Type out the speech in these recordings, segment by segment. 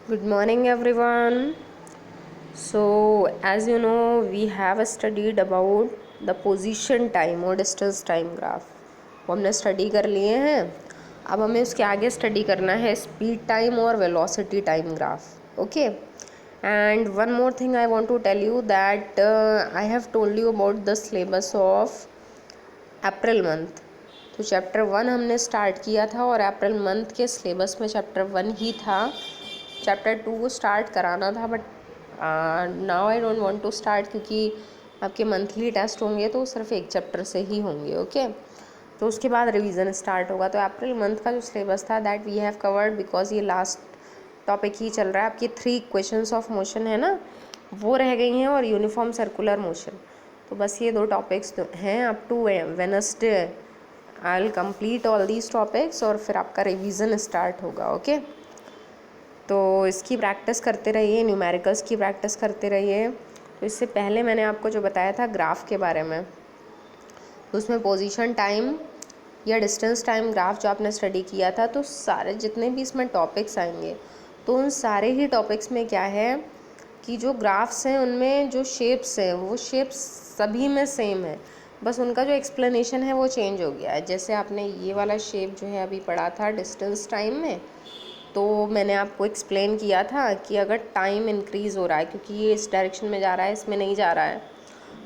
Good morning, everyone. So, as you know, we have studied about the position time और distance time graph. वो हमने study कर लिए हैं. अब हमें उसके आगे स्टडी करना है स्पीड टाइम और velocity time graph. Okay. And one more thing I want to tell you that I have told you about the syllabus of April month. तो चैप्टर 1 हमने स्टार्ट किया था और अप्रैल मंथ के syllabus में chapter 1 ही था. चैप्टर 2 को स्टार्ट कराना था but now I don't want to start, क्योंकि आपके मंथली टेस्ट होंगे तो सिर्फ एक चैप्टर से ही होंगे. ओके. तो उसके बाद रिवीजन स्टार्ट होगा. तो अप्रैल मंथ का जो सिलेबस था that we have covered, because ये लास्ट टॉपिक ही चल रहा है. आपकी 3 इक्वेशंस ऑफ मोशन है ना, वो रह गई हैं, और यूनिफॉर्म सर्कुलर मोशन. तो बस ये 2 टॉपिक्स हैं. Up to Wednesday I will complete all these topics और फिर आपका रिवीजन स्टार्ट होगा. ओके. तो इसकी प्रैक्टिस करते रहिए, न्यूमेरिकल्स की प्रैक्टिस करते रहिए. तो इससे पहले मैंने आपको जो बताया था ग्राफ के बारे में, तो उसमें पोजीशन टाइम या डिस्टेंस टाइम ग्राफ जो आपने स्टडी किया था, तो सारे जितने भी इसमें टॉपिक्स आएंगे, तो उन सारे ही टॉपिक्स में क्या है कि जो ग्राफ्स हैं उनमें जो शेप्स हैं वो शेप्स सभी में सेम है, बस उनका जो एक्सप्लेनेशन है वो चेंज हो गया है. जैसे आपने ये वाला शेप जो है अभी पढ़ा था डिस्टेंस टाइम में, तो मैंने आपको एक्सप्लेन किया था कि अगर टाइम इंक्रीज़ हो रहा है, क्योंकि ये इस डायरेक्शन में जा रहा है, इसमें नहीं जा रहा है,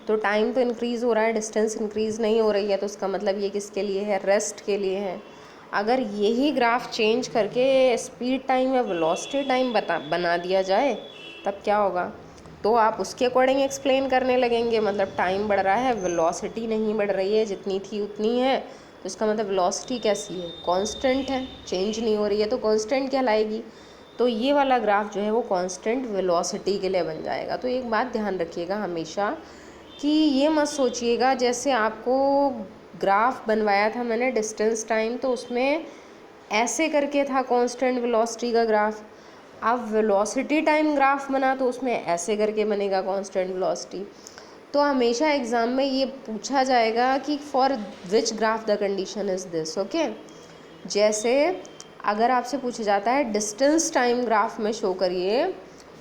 तो टाइम तो इंक्रीज़ हो रहा है, डिस्टेंस इंक्रीज़ नहीं हो रही है, तो उसका मतलब ये किसके लिए है, रेस्ट के लिए है. अगर यही ग्राफ चेंज करके स्पीड टाइम या वेलोसिटी टाइम बना दिया जाए तब क्या होगा, तो आप उसके अकॉर्डिंग एक्सप्लेन करने लगेंगे. मतलब टाइम बढ़ रहा है, वेलोसिटी नहीं बढ़ रही है, जितनी थी उतनी है, तो इसका मतलब वेलोसिटी कैसी है, कांस्टेंट है, चेंज नहीं हो रही है, तो कांस्टेंट कहलाएगी. तो ये वाला ग्राफ जो है वो कांस्टेंट वेलोसिटी के लिए बन जाएगा. तो एक बात ध्यान रखिएगा हमेशा कि ये मत सोचिएगा जैसे आपको ग्राफ बनवाया था मैंने डिस्टेंस टाइम, तो उसमें ऐसे करके था कांस्टेंट वेलोसिटी का ग्राफ. अब वेलोसिटी टाइम ग्राफ बना तो उसमें ऐसे करके बनेगा कांस्टेंट वेलोसिटी. तो हमेशा एग्ज़ाम में ये पूछा जाएगा कि for which graph the condition is this. Okay. जैसे अगर आपसे पूछा जाता है डिस्टेंस टाइम ग्राफ में शो करिए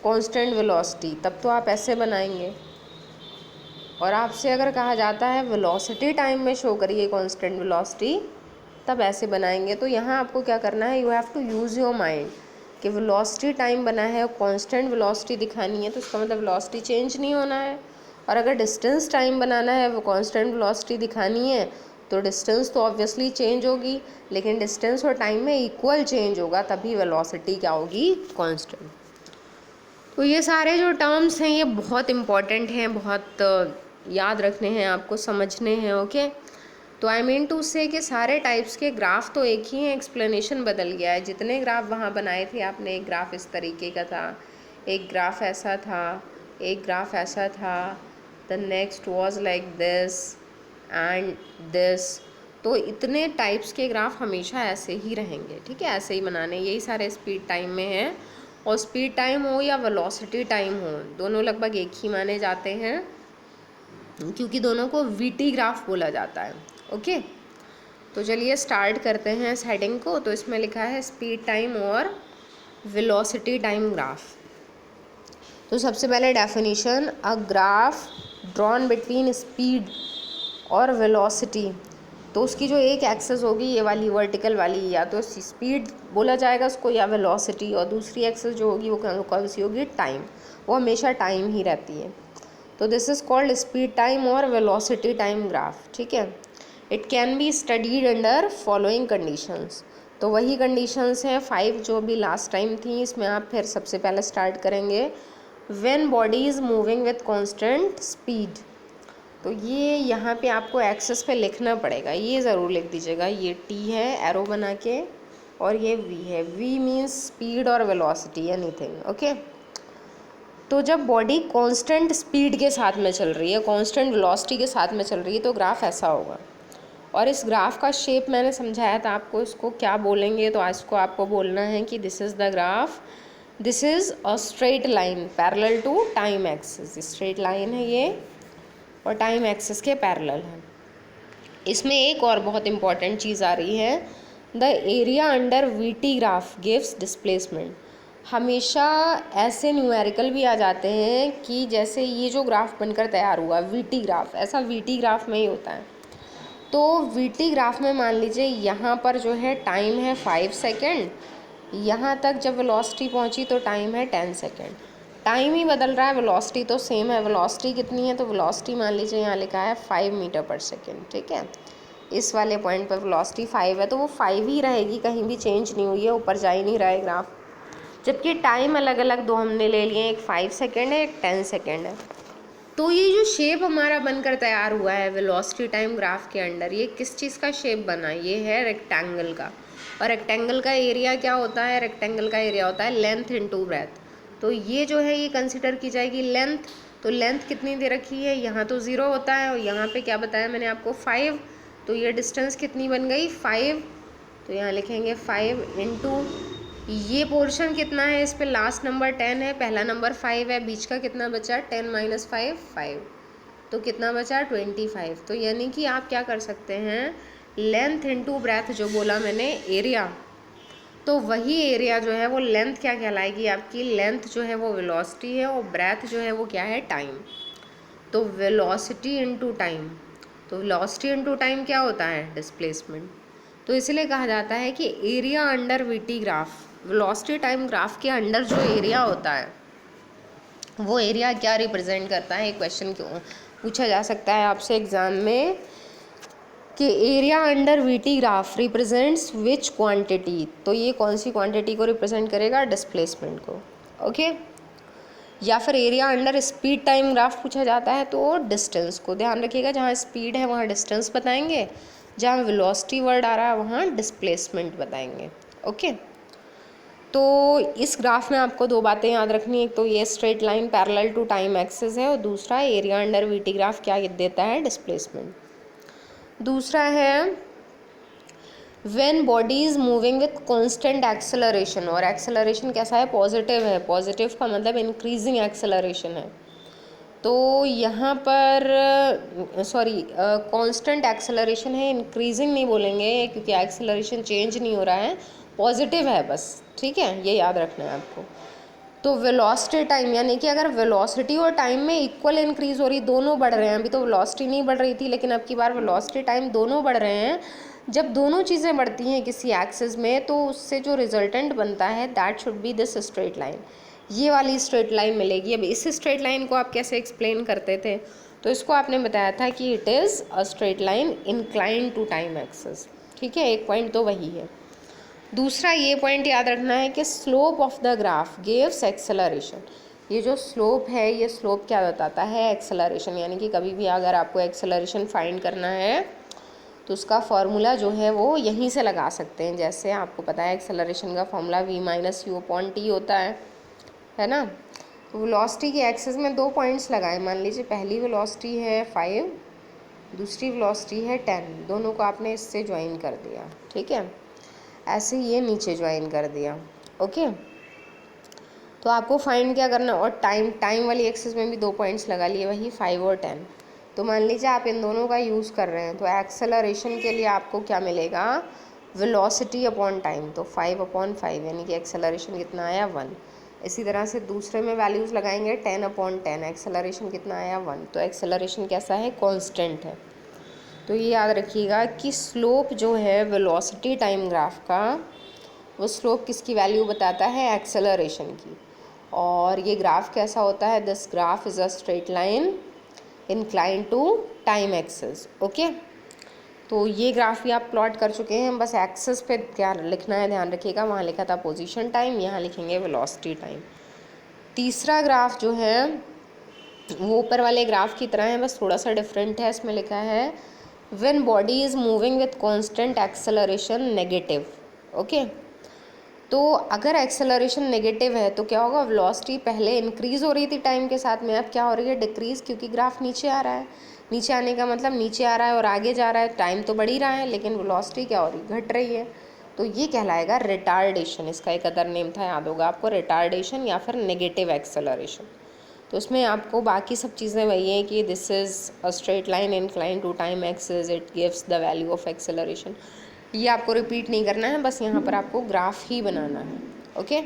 कांस्टेंट वेलोसिटी, तब तो आप ऐसे बनाएंगे. और आपसे अगर कहा जाता है वेलोसिटी टाइम में शो करिए कांस्टेंट वेलोसिटी, तब ऐसे बनाएंगे. तो यहाँ आपको क्या करना है, you have to use your mind कि वेलोसिटी टाइम बना है और कांस्टेंट वेलोसिटी दिखानी है, तो इसका मतलब वेलोसिटी चेंज नहीं होना है. और अगर डिस्टेंस टाइम बनाना है, वो कांस्टेंट वेलोसिटी दिखानी है, तो डिस्टेंस तो ऑब्वियसली चेंज होगी, लेकिन डिस्टेंस और टाइम में इक्वल चेंज होगा, तभी वेलोसिटी क्या होगी, कांस्टेंट. तो ये सारे जो टर्म्स हैं ये बहुत इम्पॉर्टेंट हैं, बहुत याद रखने हैं, आपको समझने हैं. ओके. तो आई मीन टू से कि सारे टाइप्स के ग्राफ तो एक ही हैं, एक्सप्लेनेशन बदल गया है. जितने ग्राफ वहाँ बनाए थे आपने, एक ग्राफ इस तरीके का था, एक ग्राफ ऐसा था, एक ग्राफ ऐसा था, the next was like this and this. तो इतने टाइप्स के ग्राफ हमेशा ऐसे ही रहेंगे. ठीक है, ऐसे ही बनाने. यही सारे स्पीड टाइम में हैं, और स्पीड टाइम हो या वेलोसिटी टाइम हो, दोनों लगभग एक ही माने जाते हैं, क्योंकि दोनों को वीटी ग्राफ बोला जाता है. ओके. तो चलिए स्टार्ट करते हैं इस हेडिंग को. तो इसमें लिखा है स्पीड टाइम और वेलोसिटी टाइम ग्राफ. तो सबसे पहले definition, a graph drawn between speed और वेलोसिटी. तो उसकी जो एक एक्सेस होगी ये वाली वर्टिकल वाली, या तो स्पीड बोला जाएगा उसको या वेलोसिटी, और दूसरी एक्सेस जो होगी वो कौन सी होगी, टाइम. वो हमेशा टाइम ही रहती है. तो this is called speed time और वेलोसिटी टाइम ग्राफ. ठीक है. It can be studied under following conditions. तो वही कंडीशंस हैं 5 जो भी लास्ट टाइम थी. इसमें आप फिर सबसे पहले स्टार्ट करेंगे when body is moving with constant speed. तो ये यहाँ पे आपको एक्सेस पे लिखना पड़ेगा, ये ज़रूर लिख दीजिएगा. ये टी है एरो बना के, और ये वी है. वी मीन्स स्पीड और वेलोसिटी, एनीथिंग. ओके. तो जब बॉडी कांस्टेंट स्पीड के साथ में चल रही है, कांस्टेंट वेलोसिटी के साथ में चल रही है, तो ग्राफ ऐसा होगा. और इस ग्राफ का शेप मैंने समझाया था आपको, इसको क्या बोलेंगे, तो आज को आपको बोलना है कि this is the graph, this is a straight line parallel to time axis. Straight line है ये, और टाइम एक्सिस के पैरेलल है. इसमें एक और बहुत इंपॉर्टेंट चीज़ आ रही है, the area under VT graph gives displacement. हमेशा ऐसे न्यूमेरिकल भी आ जाते हैं कि जैसे ये जो ग्राफ बनकर तैयार हुआ वीटी ग्राफ, ऐसा वीटी ग्राफ में ही होता है। तो वीटी ग्राफ में मान लीजिए यहाँ पर जो है टाइम है 5 सेकेंड, यहाँ तक जब वेलोसिटी पहुँची तो टाइम है 10 सेकेंड। टाइम ही बदल रहा है, वेलोसिटी तो सेम है। वेलोसिटी कितनी है, तो वेलोसिटी मान लीजिए यहाँ लिखा है 5 मीटर पर सेकेंड, ठीक है। इस वाले पॉइंट पर वेलोसिटी 5 है तो वो 5 ही रहेगी, कहीं भी चेंज नहीं हुई है, ऊपर जा ही नहीं रहा है ग्राफ। जबकि टाइम अलग अलग दो हमने ले लिए, एक 5 सेकेंड है, एक 10 सेकेंड है। तो ये जो शेप हमारा बनकर तैयार हुआ है वेलोसिटी टाइम ग्राफ के अंडर, ये किस चीज़ का शेप बना, ये है रेक्टेंगल का। और रेक्टेंगल का एरिया क्या होता है, रेक्टेंगल का एरिया होता है लेंथ इनटू ब्रेथ। तो ये जो है ये कंसिडर की जाएगी लेंथ। तो लेंथ कितनी दे रखी है, यहाँ तो 0 होता है और यहाँ पे क्या बताया मैंने आपको 5। तो ये डिस्टेंस कितनी बन गई 5। तो यहाँ लिखेंगे 5 इंटू ये पोर्शन कितना है, इस पे लास्ट नंबर 10 है, पहला नंबर 5 है, बीच का कितना बचा 10 माइनस 5 5। तो कितना बचा 25। तो यानी कि आप क्या कर सकते हैं, लेंथ इनटू ब्रेथ जो बोला मैंने एरिया, तो वही एरिया जो है वो लेंथ क्या कहलाएगी आपकी, लेंथ जो है वो वेलोसिटी है और ब्रेथ जो है वो क्या है टाइम। तो वेलोसिटी इनटू टाइम, तो वेलोसिटी इनटू टाइम क्या होता है डिस्प्लेसमेंट। तो इसलिए कहा जाता है कि area under VT graph, velocity time graph के अंडर जो एरिया होता है वो एरिया क्या रिप्रेजेंट करता है। एक क्वेश्चन क्यों पूछा जा सकता है आपसे एग्जाम में कि area under VT graph represents विच क्वांटिटी। तो ये कौन सी क्वांटिटी को रिप्रेजेंट करेगा, डिस्प्लेसमेंट को, ओके। या फिर area under speed time graph पूछा जाता है तो डिस्टेंस को, ध्यान रखिएगा जहाँ स्पीड है वहाँ डिस्टेंस बताएंगे, जहाँ वेलोसिटी वर्ड आ रहा है वहाँ डिस्प्लेसमेंट बताएंगे, ओके। तो इस ग्राफ में आपको दो बातें याद रखनी, एक तो ये straight line parallel to time axis है और दूसरा एरिया अंडर वीटी ग्राफ क्या देता है, डिस्प्लेसमेंट। दूसरा है when body is moving with constant acceleration, और एक्सेलरेशन कैसा है, पॉजिटिव है। पॉजिटिव का मतलब इंक्रीजिंग एक्सेलरेशन है। तो यहाँ पर सॉरी कांस्टेंट एक्सेलरेशन है, इंक्रीजिंग नहीं बोलेंगे क्योंकि एक्सेलरेशन चेंज नहीं हो रहा है, पॉजिटिव है बस, ठीक है, ये याद रखना है आपको। तो वेलोसिटी टाइम यानी कि अगर वेलोसिटी और टाइम में इक्वल इंक्रीज हो रही, दोनों बढ़ रहे हैं, अभी तो वेलोसिटी नहीं बढ़ रही थी लेकिन अब की बार वेलोसिटी टाइम दोनों बढ़ रहे हैं, जब दोनों चीज़ें बढ़ती हैं किसी एक्सिस में तो उससे जो रिजल्टेंट बनता है that should be this straight line, ये वाली स्ट्रेट लाइन मिलेगी। अब इस स्ट्रेट लाइन को आप कैसे एक्सप्लेन करते थे, तो इसको आपने बताया था कि it is a straight line incline to time axis, ठीक है, एक पॉइंट तो वही है। दूसरा ये पॉइंट याद रखना है कि slope of the graph gives acceleration, ये जो स्लोप है ये स्लोप क्या बताता है, एक्सेलरेशन। यानी कि कभी भी अगर आपको एक्सेलरेशन फाइंड करना है तो उसका फॉर्मूला जो है वो यहीं से लगा सकते हैं। जैसे आपको पता है एक्सेलरेशन का formula v minus you upon T होता है ना। तो वेलोसिटी की एक्सिस में दो पॉइंट्स लगाए, मान लीजिए पहली वेलोसिटी है 5, दूसरी वेलोसिटी है 10, दोनों को आपने इससे ज्वाइन कर दिया, ठीक है, ऐसे ये नीचे ज्वाइन कर दिया, ओके। तो आपको फाइंड क्या करना, और टाइम वाली एक्सिस में भी दो पॉइंट्स लगा लिए, वही 5 और 10। तो मान लीजिए आप इन दोनों का यूज़ कर रहे हैं तो एक्सेलरेशन के लिए आपको क्या मिलेगा, वेलोसिटी अपॉन टाइम, तो 5 अपॉन 5 यानी कि एक्सेलरेशन कितना आया 1। इसी तरह से दूसरे में वैल्यूज़ लगाएंगे 10 अपॉन 10, एक्सेलरेशन कितना आया 1। तो एक्सेलरेशन कैसा है, कांस्टेंट है। तो ये याद रखिएगा कि स्लोप जो है वेलोसिटी टाइम ग्राफ का, वो स्लोप किसकी वैल्यू बताता है, एक्सेलरेशन की। और ये ग्राफ कैसा होता है, this graph is a straight line incline to time axis, okay. तो ये ग्राफ भी आप प्लॉट कर चुके हैं, बस एक्सिस पे क्या लिखना है ध्यान रखिएगा, वहाँ लिखा था पोजीशन टाइम, यहाँ लिखेंगे वेलोसिटी टाइम। तीसरा ग्राफ जो है वो ऊपर वाले ग्राफ की तरह है, बस थोड़ा सा डिफरेंट है। इसमें लिखा है when body is moving with constant acceleration negative, okay. तो अगर एक्सेलरेशन नेगेटिव है तो क्या होगा, वेलोसिटी पहले इंक्रीज़ हो रही थी टाइम के साथ में, अब क्या हो रही है, डिक्रीज़, क्योंकि ग्राफ नीचे आ रहा है। नीचे आने का मतलब नीचे आ रहा है और आगे जा रहा है, टाइम तो बढ़ ही रहा है लेकिन वेलोसिटी क्या हो रही, घट रही है। तो ये कहलाएगा रिटार्डेशन, इसका एक अदर नेम था, याद होगा आपको, रिटार्डेशन या फिर नेगेटिव एक्सेलरेशन। तो उसमें आपको बाकी सब चीज़ें वही हैं कि this is a straight line incline to time axis, it gives the value of acceleration. ये आपको रिपीट नहीं करना है, बस यहाँ पर आपको ग्राफ ही बनाना है, ओके।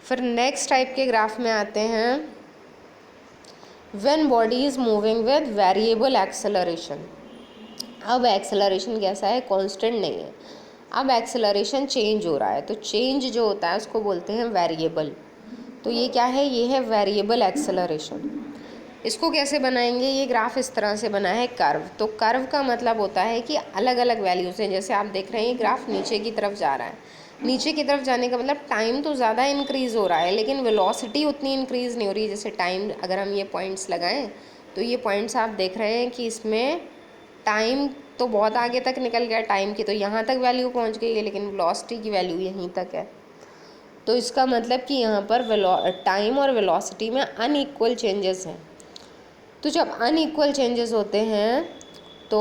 फिर नेक्स्ट टाइप के ग्राफ में आते हैं, when body is moving with variable acceleration. अब एक्सेलरेशन कैसा है, कांस्टेंट नहीं है, अब एक्सेलरेशन चेंज हो रहा है, तो चेंज जो होता है उसको बोलते हैं वेरिएबल। तो ये क्या है, ये है वेरिएबल एक्सेलरेशन। इसको कैसे बनाएंगे, ये ग्राफ इस तरह से बना है कर्व। तो कर्व का मतलब होता है कि अलग अलग वैल्यूज़ हैं, जैसे आप देख रहे हैं ये ग्राफ नीचे की तरफ जा रहा है, नीचे की तरफ जाने का मतलब टाइम तो ज़्यादा इंक्रीज़ हो रहा है लेकिन वेलोसिटी उतनी इंक्रीज़ नहीं हो रही। जैसे टाइम, अगर हम ये पॉइंट्स लगाएं तो ये पॉइंट्स आप देख रहे हैं कि इसमें टाइम तो बहुत आगे तक निकल गया, टाइम की तो यहाँ तक वैल्यू पहुँच गई है लेकिन वेलोसिटी की वैल्यू यहीं तक है। तो इसका मतलब कि यहाँ पर टाइम और वेलोसिटी में अनइक्वल चेंजेस हैं। तो जब अनइक्वल चेंजेस होते हैं तो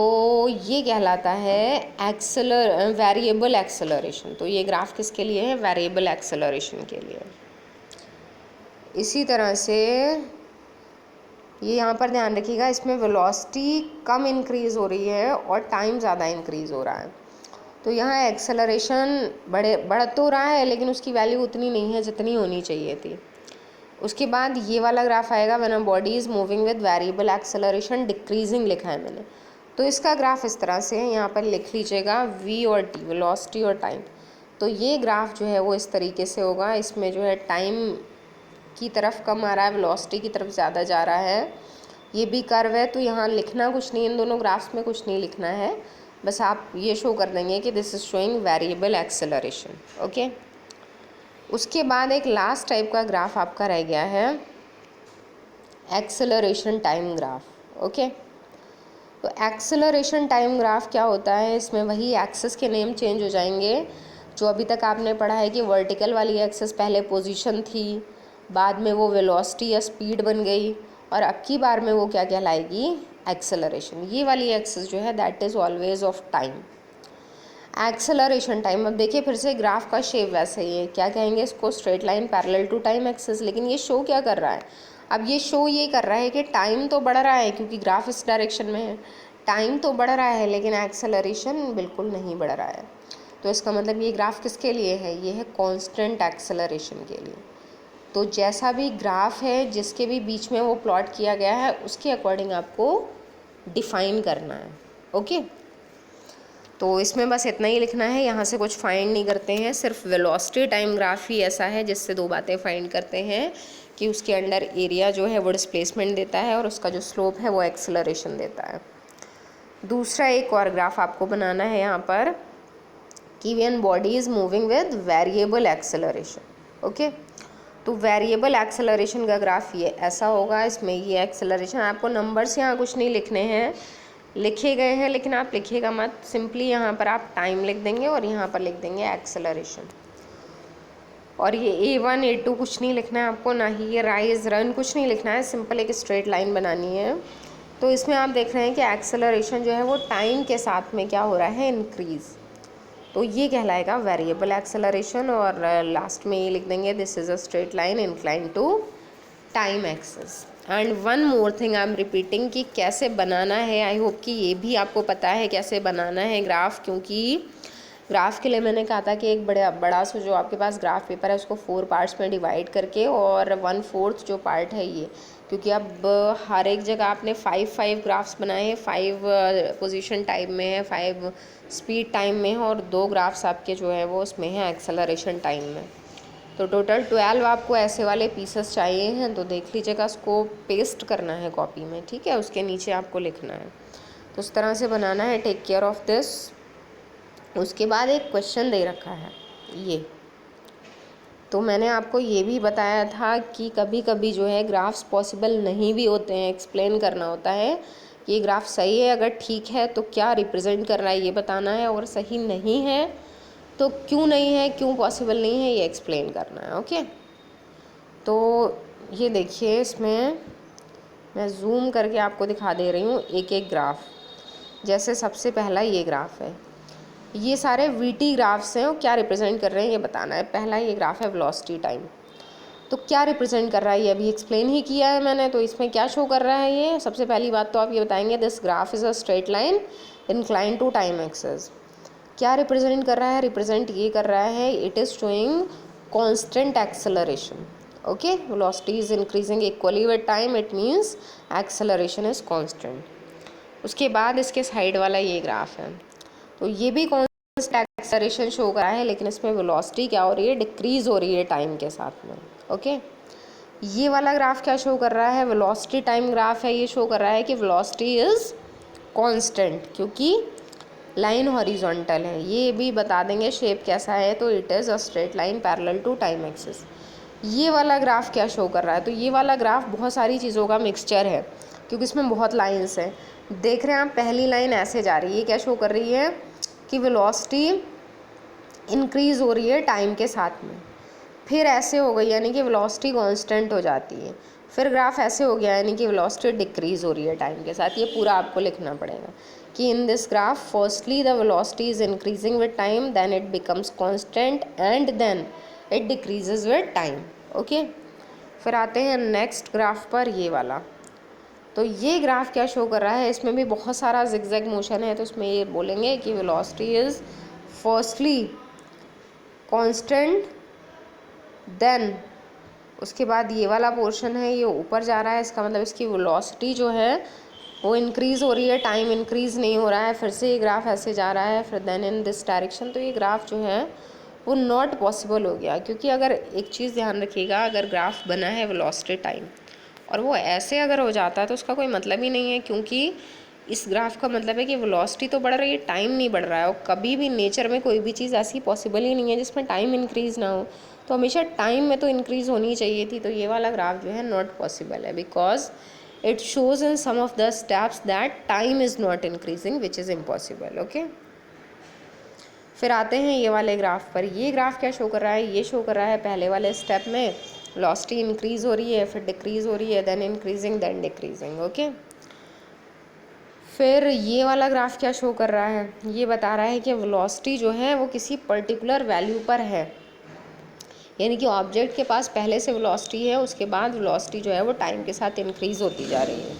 ये कहलाता है वेरिएबल एक्सेलरेशन। तो ये ग्राफ किसके लिए है, वेरिएबल एक्सेलरेशन के लिए। इसी तरह से ये यहाँ पर ध्यान रखिएगा, इसमें वेलोसिटी कम इंक्रीज़ हो रही है और टाइम ज़्यादा इंक्रीज़ हो रहा है। तो यहाँ एक्सेलरेशन बढ़ तो रहा है लेकिन उसकी वैल्यू उतनी नहीं है जितनी होनी चाहिए थी। उसके बाद ये वाला ग्राफ आएगा, when a body is moving with variable acceleration decreasing लिखा है मैंने। तो इसका ग्राफ इस तरह से है, यहाँ पर लिख लीजिएगा v और t, वेलोसिटी और टाइम। तो ये ग्राफ जो है वो इस तरीके से होगा, इसमें जो है टाइम की तरफ कम आ रहा है, वेलोसिटी की तरफ ज़्यादा जा रहा है। ये भी कर्व है, तो यहाँ लिखना कुछ नहीं, इन दोनों ग्राफ्स में कुछ नहीं लिखना है, बस आप ये शो कर देंगे कि this is showing variable acceleration. Okay, उसके बाद एक लास्ट टाइप का ग्राफ आपका रह गया है, एक्सेलरेशन टाइम ग्राफ। ओके, तो एक्सेलरेशन टाइम ग्राफ क्या होता है, इसमें वही एक्सेस के नेम चेंज हो जाएंगे। जो अभी तक आपने पढ़ा है कि वर्टिकल वाली एक्सेस पहले पोजीशन थी, बाद में वो वेलोसिटी या स्पीड बन गई, और अब की बार में वो क्या कहलाएगी, एक्सेलरेशन। ये वाली एक्सेस जो है that is always of time, acceleration time. अब देखिए फिर से ग्राफ का शेप वैसे ही है, क्या कहेंगे इसको, straight line parallel to time axis. लेकिन ये शो क्या कर रहा है, अब ये शो ये कर रहा है कि टाइम तो बढ़ रहा है क्योंकि ग्राफ इस डायरेक्शन में है, टाइम तो बढ़ रहा है लेकिन एक्सेलरेशन बिल्कुल नहीं बढ़ रहा है। तो इसका मतलब ये ग्राफ किसके लिए है, ये है कांस्टेंट एक्सेलरेशन के लिए। तो जैसा भी ग्राफ है जिसके भी बीच में वो प्लॉट किया गया है उसके अकॉर्डिंग आपको डिफाइन करना है। ओके, तो इसमें बस इतना ही लिखना है, यहाँ से कुछ फाइंड नहीं करते हैं, सिर्फ वेलोसिटी टाइम ग्राफ ही ऐसा है जिससे दो बातें फाइंड करते हैं कि उसके अंडर एरिया जो है वो डिस्प्लेसमेंट देता है और उसका जो स्लोप है वो एक्सेलरेशन देता है। दूसरा एक और ग्राफ आपको बनाना है यहाँ पर कि when body is moving with variable acceleration. Okay, तो वेरिएबल एक्सेलरेशन का ग्राफ ये ऐसा होगा, इसमें ये एक्सेलरेशन, आपको नंबर्स यहाँ कुछ नहीं लिखने हैं, लिखे गए हैं लेकिन आप लिखिएगा मत, सिंपली यहाँ पर आप टाइम लिख देंगे और यहाँ पर लिख देंगे एक्सेलरेशन। और ये A1 A2 कुछ नहीं लिखना है आपको, ना ही ये राइज रन कुछ नहीं लिखना है, सिंपल एक स्ट्रेट लाइन बनानी है। तो इसमें आप देख रहे हैं कि एक्सेलरेशन जो है वो टाइम के साथ में क्या हो रहा है, इंक्रीज़। तो ये कहलाएगा वेरिएबल एक्सेलरेशन। और लास्ट में ये लिख देंगे this is a straight line incline to time axis. And one more thing I am repeating कि कैसे बनाना है, आई होप कि ये भी आपको पता है कैसे बनाना है ग्राफ, क्योंकि ग्राफ के लिए मैंने कहा था कि एक बड़ा सा जो आपके पास ग्राफ पेपर है उसको 4 पार्ट्स में डिवाइड करके, और 1/4 जो पार्ट है ये, क्योंकि अब हर एक जगह आपने 5 ग्राफ्स बनाए हैं, 5 पोजीशन टाइम में है, 5 स्पीड टाइम में है, और 2 ग्राफ्स आपके जो है वो उसमें है एक्सेलरेशन टाइम में। तो टोटल 12 आपको ऐसे वाले पीसेस चाहिए हैं। तो देख लीजिएगा, उसको पेस्ट करना है कॉपी में, ठीक है, उसके नीचे आपको लिखना है। तो उस तरह से बनाना है, टेक केयर ऑफ दिस। उसके बाद एक क्वेश्चन दे रखा है ये, तो मैंने आपको ये भी बताया था कि कभी कभी जो है ग्राफ्स पॉसिबल नहीं भी होते हैं, एक्सप्लेन करना होता है कि ये ग्राफ सही है, अगर ठीक है तो क्या रिप्रेजेंट कर रहा है ये बताना है, और सही नहीं है तो क्यों नहीं है, क्यों पॉसिबल नहीं है, ये एक्सप्लेन करना है। ओके, तो ये देखिए, इसमें मैं जूम करके आपको दिखा दे रही हूँ एक एक ग्राफ। जैसे सबसे पहला ये ग्राफ है, ये सारे वीटी ग्राफ्स हैं, और क्या रिप्रेजेंट कर रहे हैं ये बताना है। पहला ये ग्राफ है वेलोसिटी टाइम, तो क्या रिप्रेजेंट कर रहा है ये अभी एक्सप्लेन ही किया है मैंने। तो इसमें क्या शो कर रहा है ये, सबसे पहली बात तो आप ये बताएंगे this graph is a straight line incline to time axis. क्या रिप्रेजेंट कर रहा है, रिप्रेजेंट ये कर रहा है it is showing constant acceleration. Okay, velocity is increasing equally with time, it means acceleration is constant. उसके बाद इसके साइड वाला ये ग्राफ है, तो ये भी constant acceleration शो कर रहा है, लेकिन इसमें velocity क्या हो रही है, डिक्रीज हो रही है टाइम के साथ में. ओके, ये वाला ग्राफ क्या शो कर रहा है, वेलोसिटी टाइम ग्राफ है. ये शो कर रहा है कि वेलोसिटी इज़ कांस्टेंट, क्योंकि लाइन हॉरिजॉन्टल है. ये भी बता देंगे शेप कैसा है, तो it is a straight line parallel to time axis. ये वाला ग्राफ क्या शो कर रहा है, तो ये वाला ग्राफ बहुत सारी चीज़ों का मिक्सचर है, क्योंकि इसमें बहुत लाइन्स हैं. देख रहे हैं आप, पहली लाइन ऐसे जा रही है, क्या शो कर रही है कि वेलोसिटी इंक्रीज़ हो रही है टाइम के साथ में. फिर ऐसे हो गई, यानी कि वेलोसिटी कांस्टेंट हो जाती है. फिर ग्राफ ऐसे हो गया, यानी कि वेलोसिटी डिक्रीज़ हो रही है टाइम के साथ. ये पूरा आपको लिखना पड़ेगा कि in this graph firstly the velocity is increasing with time, then it becomes constant and then it decreases with time. Okay, फिर आते हैं नेक्स्ट ग्राफ पर, ये वाला. तो ये ग्राफ क्या शो कर रहा है, इसमें भी बहुत सारा जिगजैग मोशन है. तो इसमें ये बोलेंगे कि velocity is firstly constant, then उसके बाद ये वाला पोर्शन है ये ऊपर जा रहा है. इसका मतलब इसकी वेलोसिटी जो है वो इंक्रीज़ हो रही है, टाइम इंक्रीज़ नहीं हो रहा है. फिर से ये ग्राफ ऐसे जा रहा है, फिर देन इन दिस डायरेक्शन. तो ये ग्राफ जो है वो नॉट पॉसिबल हो गया, क्योंकि अगर एक चीज़ ध्यान रखिएगा, अगर ग्राफ बना है वेलोसिटी टाइम और वो ऐसे अगर हो जाता है तो उसका कोई मतलब ही नहीं है, क्योंकि इस ग्राफ का मतलब है कि वेलोसिटी तो बढ़ रही है, टाइम नहीं बढ़ रहा है. और कभी भी नेचर में कोई भी चीज़ ऐसी पॉसिबल ही नहीं है जिसमें टाइम इंक्रीज़ ना हो. तो हमेशा टाइम में तो इंक्रीज़ होनी चाहिए थी. तो ये वाला ग्राफ जो है नॉट पॉसिबल है, because it shows in some of the steps that time is not increasing, which is impossible. Okay, फिर आते हैं ये वाले ग्राफ पर. ये ग्राफ क्या शो कर रहा है, ये शो कर रहा है पहले वाले स्टेप में वेलोसिटी इंक्रीज़ हो रही है, फिर डिक्रीज़ हो रही है, then increasing, then decreasing. Okay, फिर ये वाला ग्राफ क्या शो कर रहा है, ये बता रहा है कि वेलोसिटी जो है वो किसी पर्टिकुलर वैल्यू पर है, यानी कि ऑब्जेक्ट के पास पहले से वेलोसिटी है, उसके बाद वेलोसिटी जो है वो टाइम के साथ इंक्रीज़ होती जा रही है.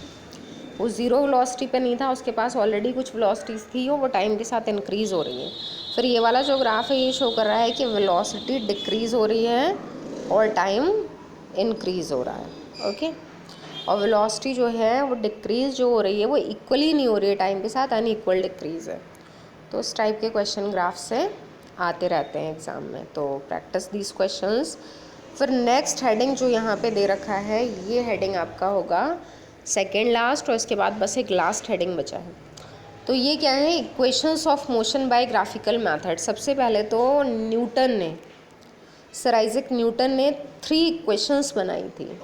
वो ज़ीरो वेलोसिटी पे नहीं था, उसके पास ऑलरेडी कुछ वेलोसिटीज़ थी, वो टाइम के साथ इंक्रीज़ हो रही है. फिर ये वाला जो ग्राफ है ये शो कर रहा है कि वेलोसिटी डिक्रीज़ हो रही है और टाइम इंक्रीज़ हो रहा है. ओके, और वेलोसिटी जो है वो डिक्रीज़ जो हो रही है वो इक्वली नहीं हो रही है टाइम के साथ, अनइक्वल डिक्रीज़ है. तो इस टाइप के क्वेश्चन ग्राफ से आते रहते हैं एग्ज़ाम में, तो प्रैक्टिस दीज क्वेश्चंस. फिर नेक्स्ट हेडिंग जो यहाँ पे दे रखा है, ये हेडिंग आपका होगा सेकेंड लास्ट, और इसके बाद बस एक लास्ट हेडिंग बचा है. तो ये क्या है, equations of motion by graphical method. सबसे पहले तो न्यूटन ने, सर आइजैक न्यूटन ने 3 इक्वेशंस बनाई थी.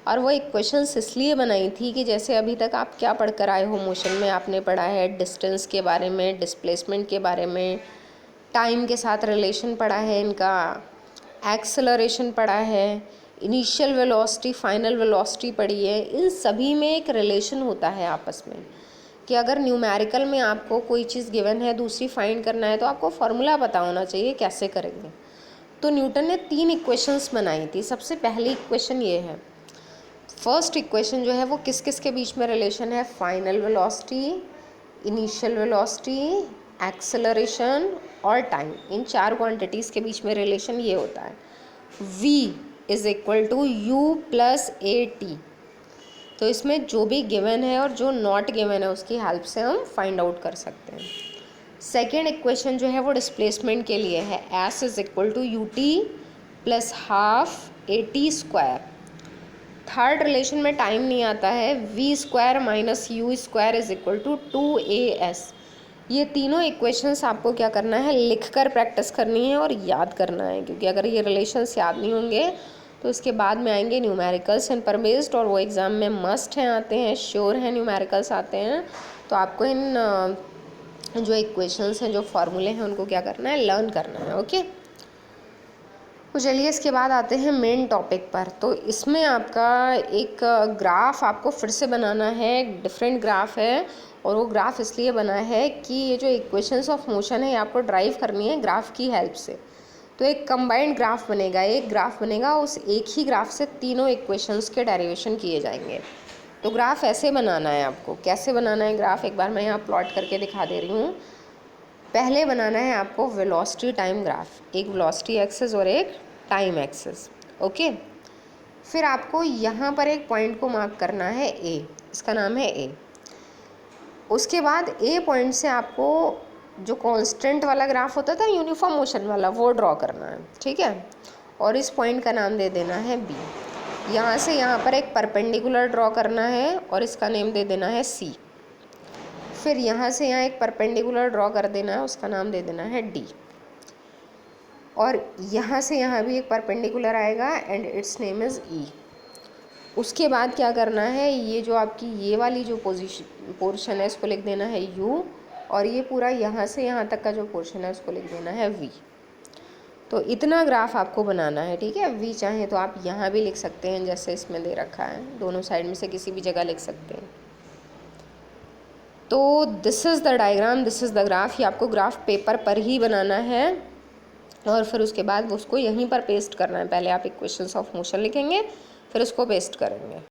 और वो इक्वेशंस इसलिए बनाई थी कि जैसे अभी तक आप क्या पढ़कर आए हो मोशन में, आपने पढ़ा है डिस्टेंस के बारे में, डिस्प्लेसमेंट के बारे में, टाइम के साथ रिलेशन पढ़ा है इनका, एक्सेलरेशन पढ़ा है, इनिशियल वेलोसिटी, फाइनल वेलोसिटी पढ़ी है. इन सभी में एक रिलेशन होता है आपस में, कि अगर न्यूमेरिकल में आपको कोई चीज़ गिवन है, दूसरी फाइंड करना है, तो आपको फार्मूला पता होना चाहिए कैसे करेंगे. तो न्यूटन ने 3 इक्वेशंस बनाई थी. सबसे पहली इक्वेशन ये है, फर्स्ट इक्वेशन जो है वो किस किस के बीच में रिलेशन है, final velocity, initial velocity, acceleration और टाइम. इन 4 क्वांटिटीज़ के बीच में रिलेशन ये होता है, v is equal to u plus a t. तो इसमें जो भी गिवन है और जो नॉट गिवन है उसकी हेल्प से हम फाइंड आउट कर सकते हैं. सेकेंड इक्वेशन जो है वो डिस्प्लेसमेंट के लिए है, s is equal to u t plus half a t square. Third relation में टाइम नहीं आता है, v square minus u square is equal to 2as. ये तीनों इक्वेशंस आपको क्या करना है, लिखकर प्रैक्टिस करनी है और याद करना है, क्योंकि अगर ये रिलेशंस याद नहीं होंगे तो इसके बाद में आएंगे न्यूमेरिकल्स एंड पर बेस्ड, और वो एग्ज़ाम में मस्ट हैं, आते हैं, श्योर हैं न्यूमेरिकल्स आते हैं. तो आपको इन जो इक्वेशंस हैं, जो फार्मूले हैं, उनको क्या करना है, लर्न करना है. ओके, तो चलिए इसके बाद आते हैं मेन टॉपिक पर. तो इसमें आपका एक ग्राफ आपको फिर से बनाना है, एक डिफरेंट ग्राफ है, और वो ग्राफ इसलिए बना है कि ये जो इक्वेशंस ऑफ मोशन है आपको ड्राइव करनी है ग्राफ की हेल्प से. तो एक कंबाइंड ग्राफ बनेगा, एक ग्राफ बनेगा, उस एक ही ग्राफ से तीनों इक्वेशंस के डेरिवेशन किए जाएंगे. तो ग्राफ ऐसे बनाना है आपको. कैसे बनाना है ग्राफ, एक बार मैं यहाँ प्लॉट करके दिखा दे रही हूँ. पहले बनाना है आपको वेलोसिटी टाइम ग्राफ, एक वेलोसिटी एक्सिस और एक टाइम एक्सिस। ओके, फिर आपको यहाँ पर एक पॉइंट को मार्क करना है ए, इसका नाम है ए। उसके बाद ए पॉइंट से आपको जो कांस्टेंट वाला ग्राफ होता था यूनिफॉर्म मोशन वाला, वो ड्रॉ करना है, ठीक है। और इस पॉइंट का नाम दे देना है बी। यहाँ से यहाँ पर एक परपेंडिकुलर ड्रॉ करना है और इसका नेम दे देना है सी। फिर यहाँ से यहाँ एक परपेंडिकुलर ड्रॉ कर देना है, उसका नाम दे देना है डी। और यहाँ से यहाँ भी एक परपेंडिकुलर आएगा एंड इट्स नेम इज़ ई। उसके बाद क्या करना है, ये जो आपकी ये वाली जो पोर्शन है इसको लिख देना है यू, और ये पूरा यहाँ से यहाँ तक का जो पोर्शन है उसको लिख देना है वी। तो इतना ग्राफ आपको बनाना है, ठीक है। वी चाहे तो आप यहाँ भी लिख सकते हैं जैसे इसमें दे रखा है, दोनों साइड में से किसी भी जगह लिख सकते हैं। तो this is the diagram, this is the graph. ये आपको ग्राफ पेपर पर ही बनाना है और फिर उसके बाद उसको यहीं पर पेस्ट करना है। पहले आप इक्वेशंस ऑफ मोशन लिखेंगे, फिर उसको पेस्ट करेंगे।